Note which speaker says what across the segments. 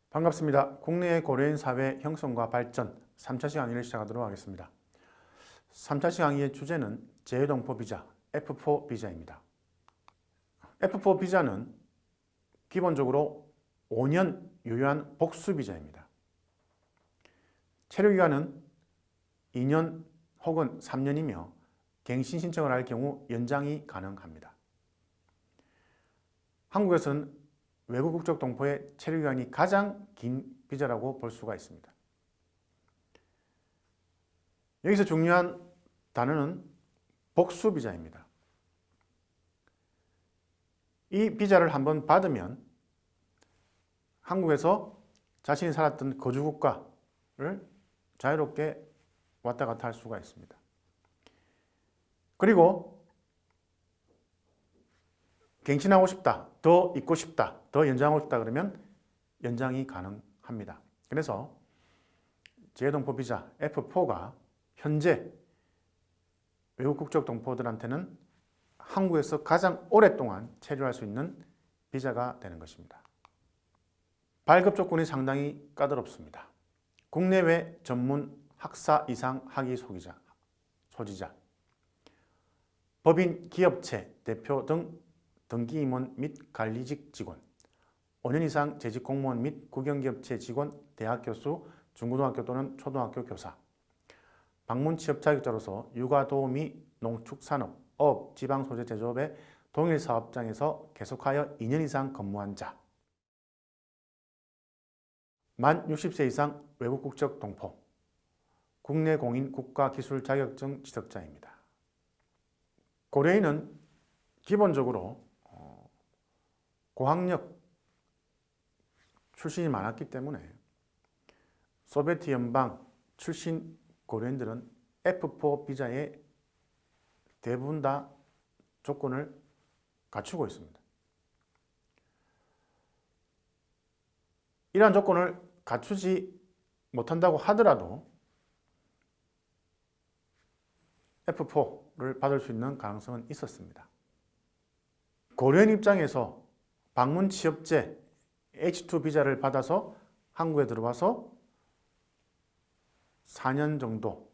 Speaker 1: 반갑습니다. 국내의 고려인 사회 형성과 발전 3차식 강의를 시작하도록 하겠습니다. 3차식 강의의 주제는 재외동포 비자, F4 비자입니다. F4 비자는 기본적으로 5년 유효한 복수 비자입니다. 체류기간은 2년 혹은 3년이며 갱신 신청을 할 경우 연장이 가능합니다. 한국에서는 외국 국적 동포의 체류기간이 가장 긴 비자라고 볼 수가 있습니다. 여기서 중요한 단어는 복수 비자입니다. 이 비자를 한번 받으면 한국에서 자신이 살았던 거주국가를 자유롭게 왔다 갔다 할 수가 있습니다. 그리고 갱신하고 싶다, 더 있고 싶다, 더 연장하고 싶다 그러면 연장이 가능합니다. 그래서 재외동포 비자 F4가 현재 외국 국적 동포들한테는 한국에서 가장 오랫동안 체류할 수 있는 비자가 되는 것입니다. 발급 조건이 상당히 까다롭습니다. 국내외 전문 학사 이상 학위 소지자, 법인, 기업체, 대표 등 등기임원 및 관리직 직원, 5년 이상 재직 공무원 및 국영기업체 직원, 대학 교수, 중고등학교 또는 초등학교 교사, 방문 취업 자격자로서 육아 도우미, 농축산업, 어업, 지방 소재 제조업의 동일 사업장에서 계속하여 2년 이상 근무한 자, 만 60세 이상 외국 국적 동포, 국내 공인 국가기술 자격증 취득자입니다. 고려인은 기본적으로 고학력 출신이 많았기 때문에 소비에트 연방 출신 고려인들은 F4 비자에 대부분 다 조건을 갖추고 있습니다. 이러한 조건을 갖추지 못한다고 하더라도 F4를 받을 수 있는 가능성은 있었습니다. 고려인 입장에서 방문 취업제 H2 비자를 받아서 한국에 들어와서 4년 정도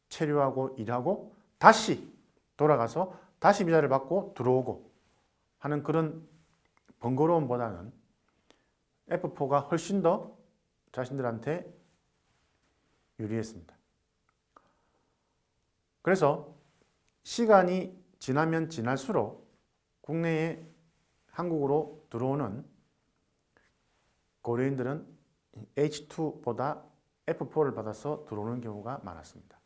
Speaker 1: 체류하고 일하고 다시 돌아가서 다시 비자를 받고 들어오고 하는 그런 번거로움보다는 F4가 훨씬 더 자신들한테 유리했습니다. 그래서 시간이 지나면 지날수록 국내에 한국으로 들어오는 고려인들은 H2보다 F4를 받아서 들어오는 경우가 많았습니다.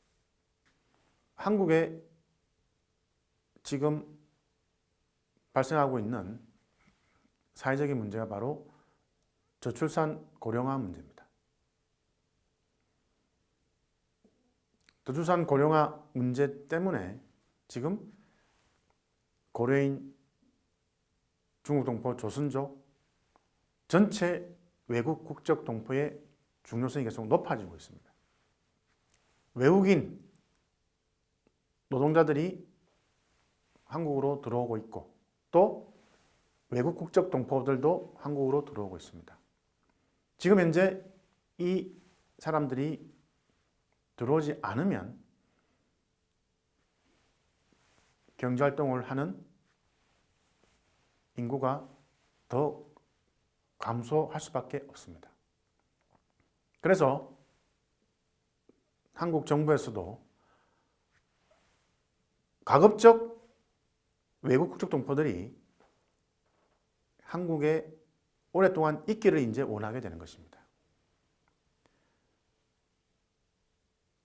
Speaker 1: 한국에 지금 발생하고 있는 사회적인 문제가 바로 저출산 고령화 문제입니다. 저출산 고령화 문제 때문에 지금 고려인, 중국 동포, 조선족 전체 외국 국적 동포의 중요성이 계속 높아지고 있습니다. 외국인 노동자들이 한국으로 들어오고 있고 또 외국 국적 동포들도 한국으로 들어오고 있습니다. 지금 현재 이 사람들이 들어오지 않으면 경제활동을 하는 인구가 더 감소할 수밖에 없습니다. 그래서 한국 정부에서도 가급적 외국 국적 동포들이 한국에 오랫동안 있기를 이제 원하게 되는 것입니다.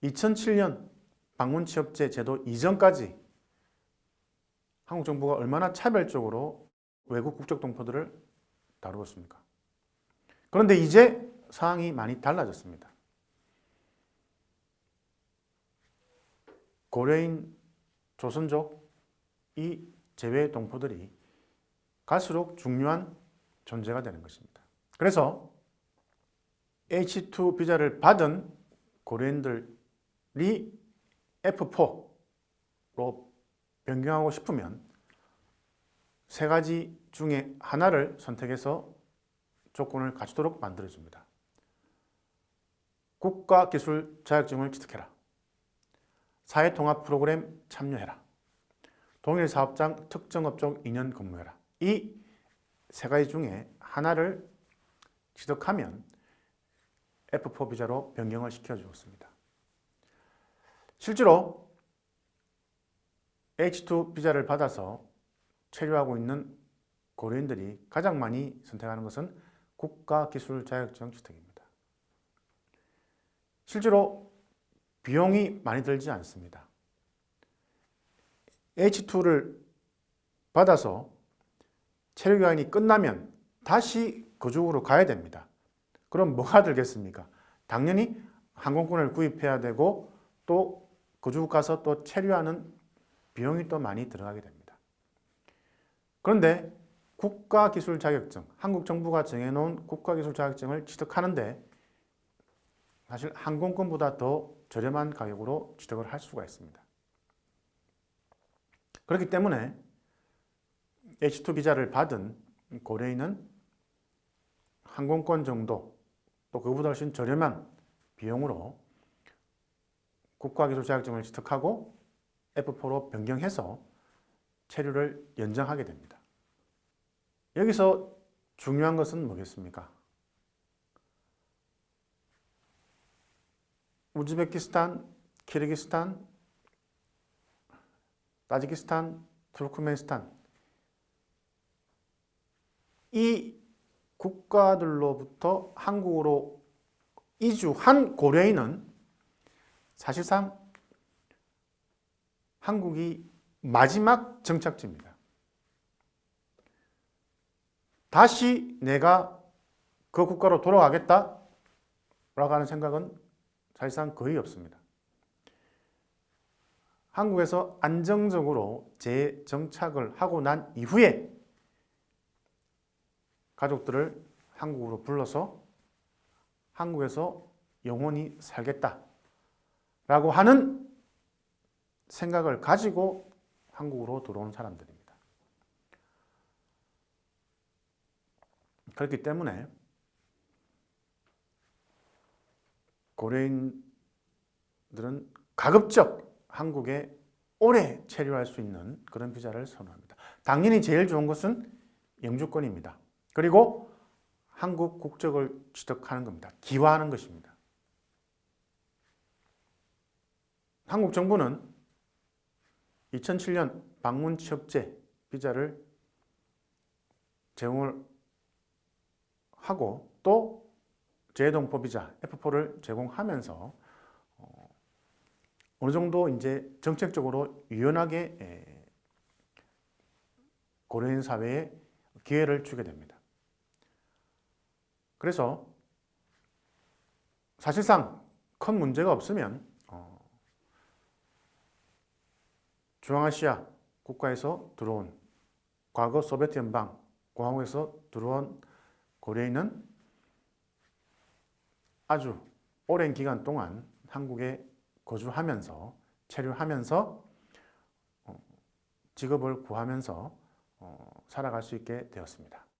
Speaker 1: 2007년 방문 취업제 제도 이전까지 한국 정부가 얼마나 차별적으로 외국 국적 동포들을 다루었습니까? 그런데 이제 상황이 많이 달라졌습니다. 고려인, 조선족 이 재외 동포들이 갈수록 중요한 존재가 되는 것입니다. 그래서 H2 비자를 받은 고려인들이 F4로 변경하고 싶으면 세 가지 중에 하나를 선택해서 조건을 갖추도록 만들어줍니다. 국가기술 자격증을 취득해라. 사회통합 프로그램 참여해라. 동일사업장 특정업종 2년 근무해라. 이 세 가지 중에 하나를 취득하면 F4 비자로 변경을 시켜주었습니다. 실제로 H2 비자를 받아서 체류하고 있는 고려인들이 가장 많이 선택하는 것은 국가기술 자격증 취득입니다. 실제로 비용이 많이 들지 않습니다. H2를 받아서 체류 기간이 끝나면 다시 거주국으로 가야 됩니다. 그럼 뭐가 들겠습니까? 당연히 항공권을 구입해야 되고 또 거주국 가서 또 체류하는 비용이 또 많이 들어가게 됩니다. 그런데 국가기술 자격증, 한국 정부가 정해놓은 국가기술 자격증을 취득하는데 사실 항공권보다 더 저렴한 가격으로 취득을 할 수가 있습니다. 그렇기 때문에 H2 비자를 받은 고려인은 항공권 정도 또 그보다 훨씬 저렴한 비용으로 국가기술 자격증을 취득하고 F4로 변경해서 체류를 연장하게 됩니다. 여기서 중요한 것은 뭐겠습니까? 우즈베키스탄, 키르기스탄, 타지키스탄, 투르크메니스탄 이 국가들로부터 한국으로 이주한 고려인은 사실상 한국이 마지막 정착지입니다. 다시 내가 그 국가로 돌아가겠다라고 하는 생각은 사실상 거의 없습니다. 한국에서 안정적으로 재정착을 하고 난 이후에 가족들을 한국으로 불러서 한국에서 영원히 살겠다라고 하는 생각을 가지고 한국으로 들어온 사람들입니다. 그렇기 때문에 고려인들은 가급적 한국에 오래 체류할 수 있는 그런 비자를 선호합니다. 당연히 제일 좋은 것은 영주권입니다. 그리고 한국 국적을 취득하는 겁니다. 기화하는 것입니다. 한국 정부는 2007년 방문 취업제 비자를 제공을 하고 또 재동포 비자 F4를 제공하면서 어느 정도 이제 정책적으로 유연하게 고려인 사회에 기회를 주게 됩니다. 그래서 사실상 큰 문제가 없으면 중앙아시아 국가에서 들어온 과거 소비에트 연방 공화국에서 들어온 고려인은 아주 오랜 기간 동안 한국에 거주하면서 체류하면서 직업을 구하면서 살아갈 수 있게 되었습니다.